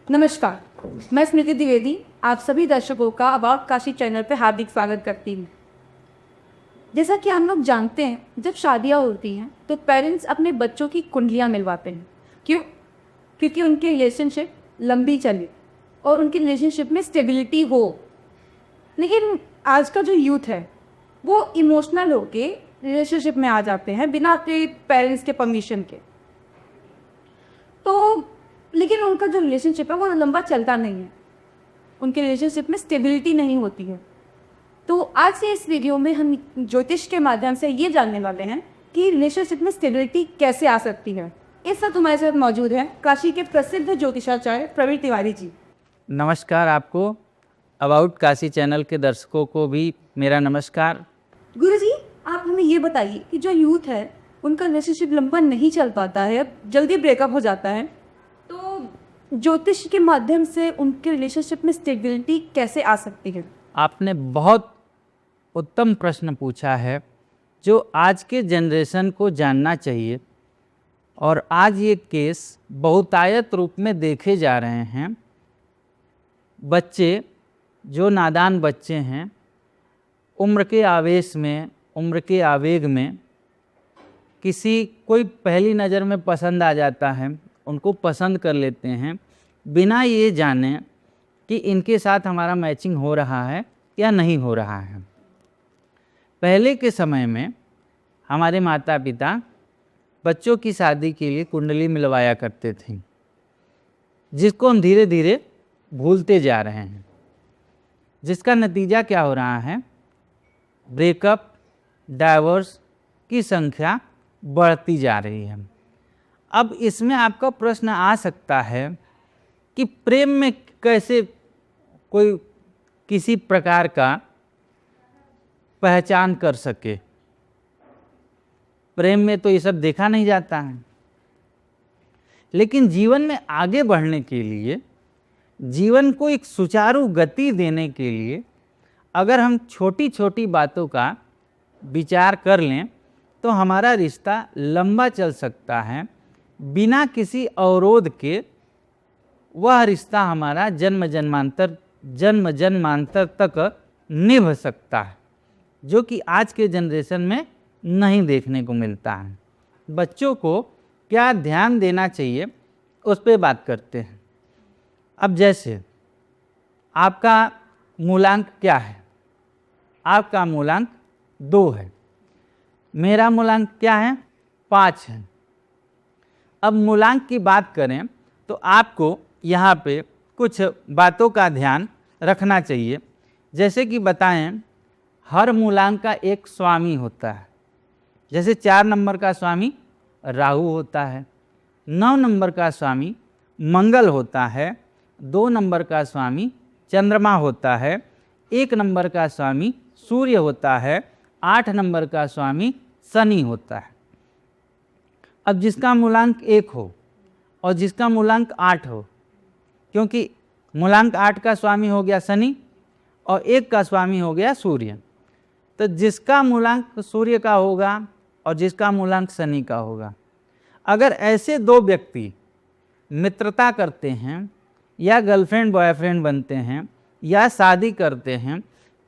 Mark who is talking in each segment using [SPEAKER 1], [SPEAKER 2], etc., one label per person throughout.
[SPEAKER 1] नमस्कार, मैं स्मृति द्विवेदी आप सभी दर्शकों का अबाउट काशी चैनल पर हार्दिक स्वागत करती हूँ। जैसा कि हम लोग जानते हैं, जब शादियाँ होती हैं तो पेरेंट्स अपने बच्चों की कुंडलियाँ मिलवाते हैं। क्यों? क्योंकि उनकी रिलेशनशिप लंबी चले और उनकी रिलेशनशिप में स्टेबिलिटी हो। लेकिन आज का जो यूथ है वो इमोशनल होके रिलेशनशिप में आ जाते हैं बिना अपने पेरेंट्स के परमिशन के। तो लेकिन उनका जो रिलेशनशिप है वो लंबा चलता नहीं है, उनके रिलेशनशिप में स्टेबिलिटी नहीं होती है। तो आज से इस वीडियो में हम ज्योतिष के माध्यम से ये जानने वाले हैं कि रिलेशनशिप में स्टेबिलिटी कैसे आ सकती है। इस वक्त हमारे साथ मौजूद है काशी के प्रसिद्ध ज्योतिषाचार्य प्रवीण तिवारी जी।
[SPEAKER 2] नमस्कार आपको, अबाउट काशी चैनल के दर्शकों को भी मेरा नमस्कार।
[SPEAKER 1] गुरु जी, आप हमें ये बताइए कि जो यूथ है उनका रिलेशनशिप लंबा नहीं चल पाता है, जल्दी ब्रेकअप हो जाता है, तो ज्योतिष के माध्यम से उनके रिलेशनशिप में स्टेबिलिटी कैसे आ सकती है?
[SPEAKER 2] आपने बहुत उत्तम प्रश्न पूछा है जो आज के जनरेशन को जानना चाहिए। और आज ये केस बहुतायत रूप में देखे जा रहे हैं। बच्चे जो नादान बच्चे हैं, उम्र के आवेश में, उम्र के आवेग में कोई पहली नज़र में पसंद आ जाता है, उनको पसंद कर लेते हैं बिना ये जाने कि इनके साथ हमारा मैचिंग हो रहा है या नहीं हो रहा है। पहले के समय में हमारे माता पिता बच्चों की शादी के लिए कुंडली मिलवाया करते थे, जिसको हम धीरे धीरे भूलते जा रहे हैं, जिसका नतीजा क्या हो रहा है? ब्रेकअप, डाइवोर्स की संख्या बढ़ती जा रही है। अब इसमें आपका प्रश्न आ सकता है कि प्रेम में कैसे कोई किसी प्रकार का पहचान कर सके। प्रेम में तो ये सब देखा नहीं जाता है। लेकिन जीवन में आगे बढ़ने के लिए, जीवन को एक सुचारू गति देने के लिए अगर हम छोटी छोटी बातों का विचार कर लें तो हमारा रिश्ता लंबा चल सकता है। बिना किसी अवरोध के वह रिश्ता हमारा जन्म जन्मांतर तक निभ सकता है, जो कि आज के जनरेशन में नहीं देखने को मिलता है। बच्चों को क्या ध्यान देना चाहिए उस पर बात करते हैं। अब जैसे आपका मूलांक क्या है? आपका मूलांक 2 है, मेरा मूलांक क्या है? 5 है। अब मूलांक की बात करें तो आपको यहाँ पे कुछ बातों का ध्यान रखना चाहिए। जैसे कि बताएं, हर मूलांक का एक स्वामी होता है। जैसे 4 नंबर का स्वामी राहु होता है, 9 नंबर का स्वामी मंगल होता है, 2 नंबर का स्वामी चंद्रमा होता है, 1 नंबर का स्वामी सूर्य होता है, 8 नंबर का स्वामी शनि होता है। अब जिसका मूलांक 1 हो और जिसका मूलांक 8 हो, क्योंकि मूलांक 8 का स्वामी हो गया शनि और 1 का स्वामी हो गया सूर्य, तो जिसका मूलांक सूर्य का होगा और जिसका मूलांक शनि का होगा, अगर ऐसे 2 व्यक्ति मित्रता करते हैं या गर्लफ्रेंड बॉयफ्रेंड बनते हैं या शादी करते हैं,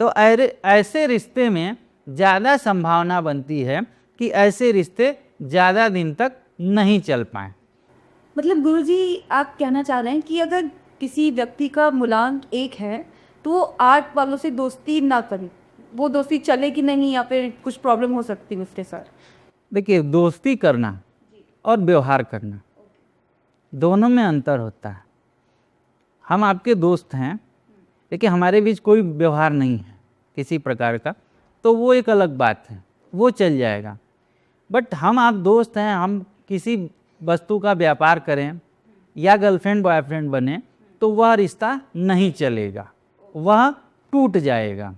[SPEAKER 2] तो ऐसे रिश्ते में ज़्यादा संभावना बनती है कि ऐसे रिश्ते ज़्यादा दिन तक नहीं चल पाएँ।
[SPEAKER 1] मतलब गुरुजी, आप कहना चाह रहे हैं कि अगर किसी व्यक्ति का मूलांक 1 है तो वो 8 वालों से दोस्ती ना करे, वो दोस्ती चलेगी नहीं या फिर कुछ प्रॉब्लम हो सकती है उसके साथ?
[SPEAKER 2] देखिए, दोस्ती करना और व्यवहार करना दोनों में अंतर होता है। हम आपके दोस्त हैं लेकिन हमारे बीच कोई व्यवहार नहीं है किसी प्रकार का, तो वो एक अलग बात है, वो चल जाएगा। बट हम आप दोस्त हैं, हम किसी वस्तु का व्यापार करें या गर्लफ्रेंड बॉयफ्रेंड बने, तो वह रिश्ता नहीं चलेगा, वह टूट जाएगा।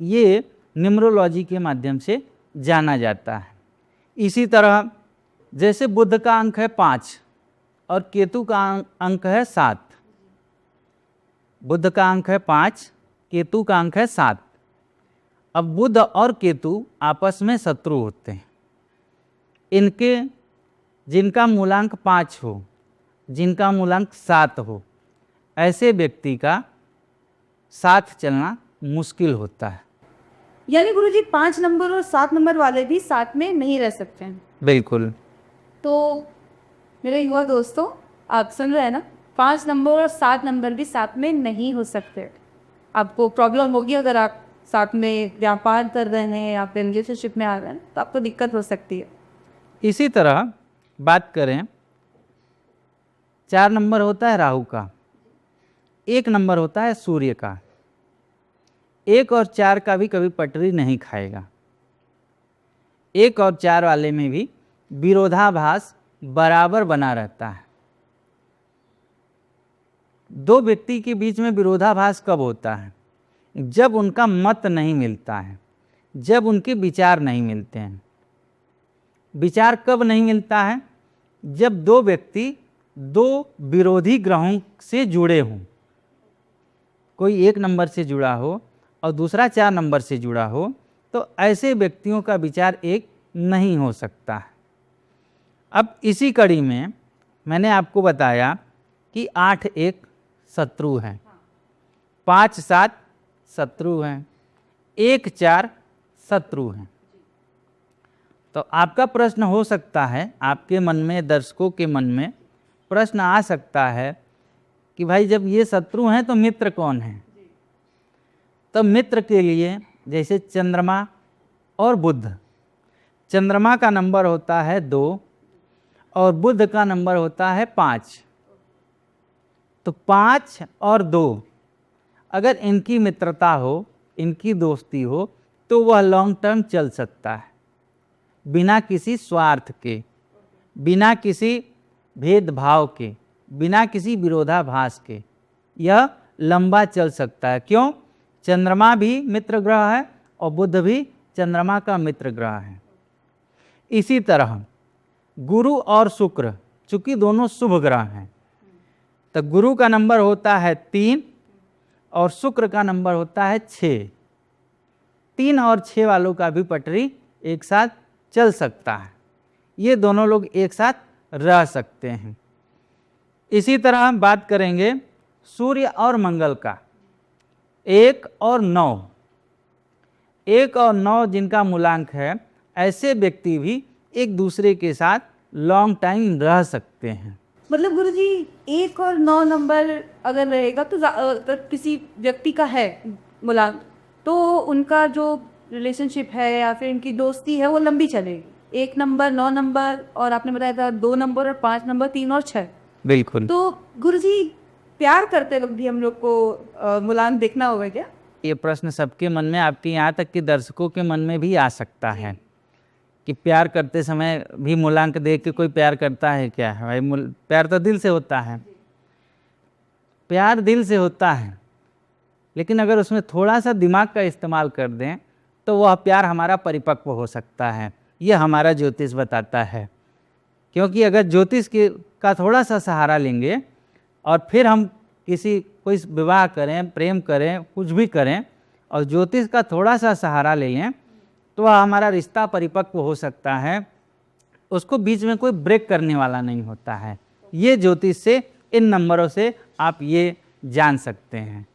[SPEAKER 2] ये न्यूमरोलॉजी के माध्यम से जाना जाता है। इसी तरह जैसे बुध का अंक है 5 और केतु का अंक है 7। बुध का अंक है 5, केतु का अंक है 7। अब बुध और केतु आपस में शत्रु होते हैं। इनके जिनका मूलांक 5 हो, जिनका मूलांक 7 हो, ऐसे व्यक्ति का साथ चलना मुश्किल होता है।
[SPEAKER 1] यानी गुरुजी 5 नंबर और 7 नंबर वाले भी साथ में नहीं रह सकते हैं।
[SPEAKER 2] बिल्कुल।
[SPEAKER 1] तो मेरे युवा दोस्तों, आप सुन रहे हैं ना, 5 नंबर और 7 नंबर भी साथ में नहीं हो सकते। आपको प्रॉब्लम होगी अगर आप साथ में व्यापार कर रहे हैं या फिर रिलेशनशिप में आ रहे हैं, तो आपको दिक्कत हो सकती है।
[SPEAKER 2] इसी तरह बात करें, 4 नंबर होता है राहु का, 1 नंबर होता है सूर्य का। 1 और 4 का भी कभी पटरी नहीं खाएगा। 1 और 4 वाले में भी विरोधाभास बराबर बना रहता है। दो व्यक्ति के बीच में विरोधाभास कब होता है? जब उनका मत नहीं मिलता है, जब उनके विचार नहीं मिलते हैं। विचार कब नहीं मिलता है? जब दो व्यक्ति दो विरोधी ग्रहों से जुड़े हों। कोई 1 नंबर से जुड़ा हो और दूसरा 4 नंबर से जुड़ा हो, तो ऐसे व्यक्तियों का विचार एक नहीं हो सकता है। अब इसी कड़ी में मैंने आपको बताया कि 8 एक शत्रु हैं, 5 7 शत्रु हैं, 1 4 शत्रु हैं। तो आपका प्रश्न हो सकता है, आपके मन में, दर्शकों के मन में प्रश्न आ सकता है कि भाई जब ये शत्रु हैं तो मित्र कौन हैं? तो मित्र के लिए जैसे चंद्रमा और बुध, चंद्रमा का नंबर होता है 2 और बुध का नंबर होता है 5। तो 5 और 2 अगर इनकी मित्रता हो, इनकी दोस्ती हो, तो वह लॉन्ग टर्म चल सकता है, बिना किसी स्वार्थ के, बिना किसी भेदभाव के, बिना किसी विरोधाभास के। यह लंबा चल सकता है। क्यों? चंद्रमा भी मित्र ग्रह है और बुध भी चंद्रमा का मित्र ग्रह है। इसी तरह गुरु और शुक्र, चूंकि दोनों शुभ ग्रह हैं, तो गुरु का नंबर होता है 3 और शुक्र का नंबर होता है 6। 3 और 6 वालों का भी पटरी एक साथ चल सकता है। ये दोनों लोग एक साथ रह सकते हैं। इसी तरह हम बात करेंगे सूर्य और मंगल का, 1 और 9। 1 और 9 जिनका मूलांक है, ऐसे व्यक्ति भी एक दूसरे के साथ लॉन्ग टाइम रह सकते हैं।
[SPEAKER 1] मतलब गुरुजी 1 और 9 नंबर अगर रहेगा तो अगर किसी व्यक्ति का है मूलांक, तो उनका जो रिलेशनशिप है या फिर इनकी दोस्ती है वो लंबी चलेगी। 1 नंबर, 9 नंबर और आपने बताया था 2 नंबर और 5 नंबर, 3 और 6।
[SPEAKER 2] बिल्कुल।
[SPEAKER 1] तो गुरुजी प्यार करते वक्त भी हम लोग को मूलांक देखना होगा क्या?
[SPEAKER 2] ये प्रश्न सबके मन में, आपके यहाँ तक कि दर्शकों के मन में भी आ सकता है कि प्यार करते समय भी मूलांक देख के कोई प्यार करता है क्या? भाई प्यार तो दिल से होता है, प्यार दिल से होता है, लेकिन अगर उसमें थोड़ा सा दिमाग का इस्तेमाल कर दें तो वह प्यार हमारा परिपक्व हो सकता है। यह हमारा ज्योतिष बताता है। क्योंकि अगर ज्योतिष का थोड़ा सा सहारा लेंगे और फिर हम कोई विवाह करें, प्रेम करें, कुछ भी करें और ज्योतिष का थोड़ा सा सहारा ले लें, तो वह हमारा रिश्ता परिपक्व हो सकता है। उसको बीच में कोई ब्रेक करने वाला नहीं होता है। ये ज्योतिष से, इन नंबरों से आप ये जान सकते हैं।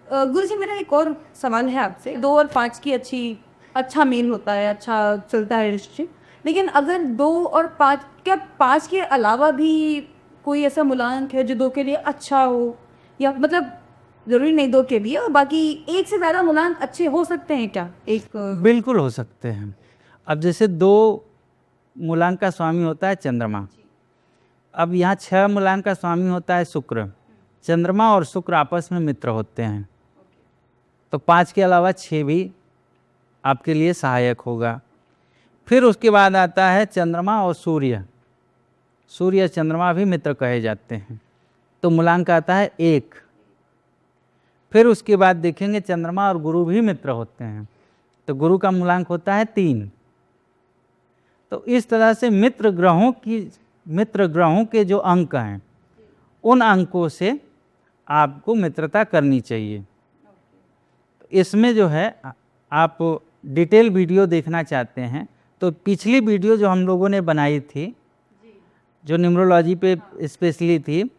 [SPEAKER 1] गुरुजी मेरा एक और सवाल है आपसे। 2 और 5 की अच्छा मेल होता है, अच्छा चलता है रिलेशनशिप, लेकिन अगर 2 और 5, क्या 5 के अलावा भी कोई ऐसा मूलांक है जो 2 के लिए अच्छा हो? या मतलब ज़रूरी नहीं 2 के लिए, और बाकी 1 से ज़्यादा मूलांक अच्छे हो सकते हैं क्या?
[SPEAKER 2] बिल्कुल हो सकते हैं। अब जैसे 2 मूलांक का स्वामी होता है चंद्रमा, अब यहाँ 6 मूलांक का स्वामी होता है शुक्र। चंद्रमा और शुक्र आपस में मित्र होते हैं, तो 5 के अलावा 6 भी आपके लिए सहायक होगा। फिर उसके बाद आता है चंद्रमा और सूर्य। सूर्य चंद्रमा भी मित्र कहे जाते हैं, तो मूलांक आता है 1। फिर उसके बाद देखेंगे चंद्रमा और गुरु भी मित्र होते हैं, तो गुरु का मूलांक होता है 3। तो इस तरह से मित्र ग्रहों के जो अंक हैं, उन अंकों से आपको मित्रता करनी चाहिए। इसमें जो है, आप डिटेल वीडियो देखना चाहते हैं तो पिछली वीडियो जो हम लोगों ने बनाई थी, जो न्यूमरोलॉजी पे स्पेशली थी,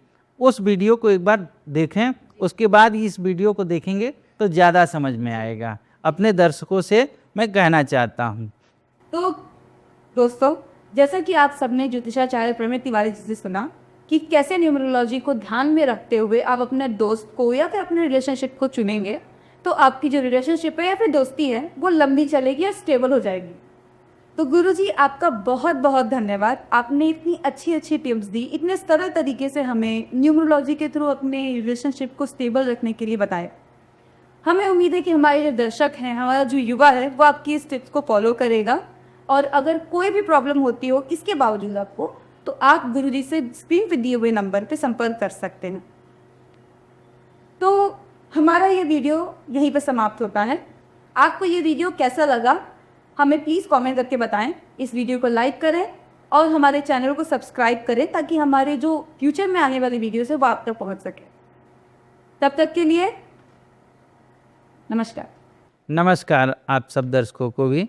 [SPEAKER 2] उस वीडियो को एक बार देखें, उसके बाद इस वीडियो को देखेंगे तो ज़्यादा समझ में आएगा, अपने दर्शकों से मैं कहना चाहता हूँ।
[SPEAKER 1] तो दोस्तों, जैसा कि आप सबने ज्योतिषाचार्य प्रमित तिवारी जी से सुना कि कैसे न्यूमरोलॉजी को ध्यान में रखते हुए आप अपने दोस्त को या फिर अपने रिलेशनशिप को चुनेंगे तो आपकी जो रिलेशनशिप है या फिर दोस्ती है वो लंबी चलेगी और स्टेबल हो जाएगी। तो गुरुजी, आपका बहुत बहुत धन्यवाद। आपने इतनी अच्छी अच्छी टिप्स दी, इतने सरल तरीके से हमें न्यूमरोलॉजी के थ्रू अपने रिलेशनशिप को स्टेबल रखने के लिए बताया। हमें उम्मीद है कि हमारे जो दर्शक हैं, हमारा जो युवा है, वो आपकी इस टिप्स को फॉलो करेगा। और अगर कोई भी प्रॉब्लम होती हो इसके बावजूद आपको, तो आप गुरुजी से स्क्रीन पे दिए हुए नंबर पे संपर्क कर सकते हैं। तो हमारा ये वीडियो यहीं पे समाप्त होता है। आपको ये वीडियो कैसा लगा हमें प्लीज़ कमेंट करके बताएं। इस वीडियो को लाइक करें और हमारे चैनल को सब्सक्राइब करें ताकि हमारे जो फ्यूचर में आने वाली वीडियोस है वो आप तक पहुंच सके। तब तक के लिए नमस्कार।
[SPEAKER 2] नमस्कार आप सब दर्शकों को भी।